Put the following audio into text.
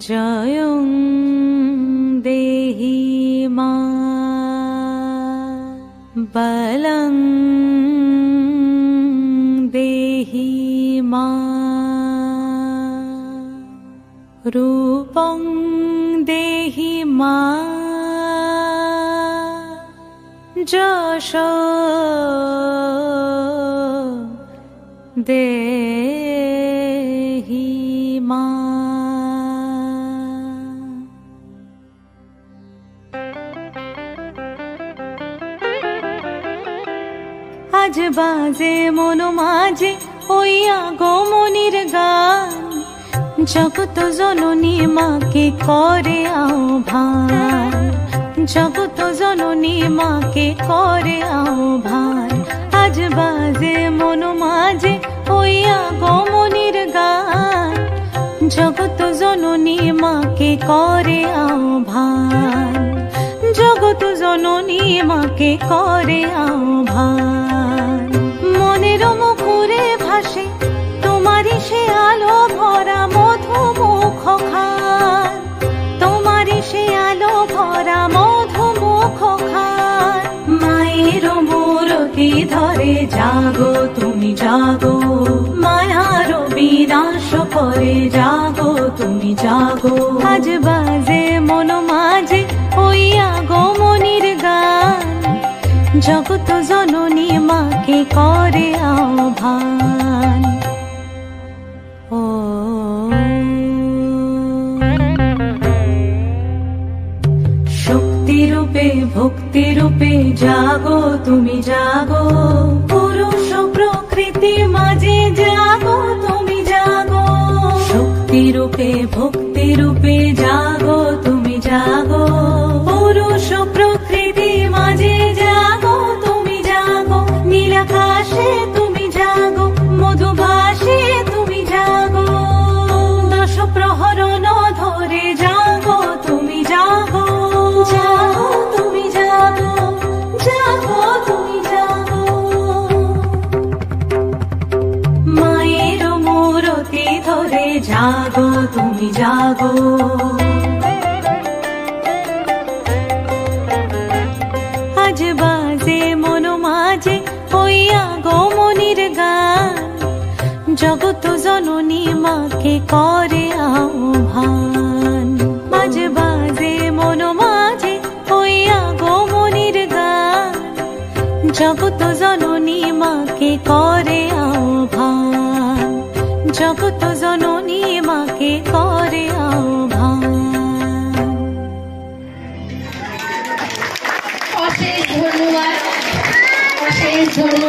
জয়ং দেহি মা বলং দেহি মা রূপং দেহি মা যশ দেহি মা। আজ বাজে মন মাঝে ওই আগমনীর গান, জগত জননী মাকে করে আহ্বান, জগত জননী মাকে করে আহ্বান। আজ বাজে মন মাঝে ওই আগমনীর গান, জগত জননী মাকে করে আহ্বান, জগত জননী মাকে করে আহ্বান। মনের মুখরে ভাসে তোমারই সে আলো ভরা মধুমুখ খান, তোমারই সে আলো ভরা মধুমুখ খান। মায়ের মূরতি ধরে জাগো তুমি জাগো, মায়ার বিনাশ করে জাগো তুমি জাগো। আজ বাজে মন মাঝে ওই আগমনীর গান, জগত জননী মাকে করে আহ্বান। ও শক্তি রূপে ভক্তি রূপে জাগো তুমি জাগো, পুরুষ প্রকৃতি মাঝে জাগো তুমি জাগো। শক্তি রূপে ভক্তি রূপে জাগো তুমি জাগো, পুরুষ প্রকৃতি মাঝে জাগো তুমি জাগো। নীলাকাশে তুমি জাগো, মধুভাসে তুমি জাগো, দশ প্রহরণ ধরে জাগো তুমি জাগো, জাগো তুমি জাগো, জাগো তুমি জাগো। মায়ের মূরতি ধরে জাগো তুমি জাগো। আজ বাজে মন মাঝে ওই আগমনীর গান, জগত জননী মাকে করে আহ্বান। আজ বাজে মন মাঝে ওই আগমনীর গান, জগত জননী মাকে করে আহ্বান, জগত জননী মাকে করে আহ্বান। অশেষ ধন্যবাদ, অশেষ ধন্যবাদ।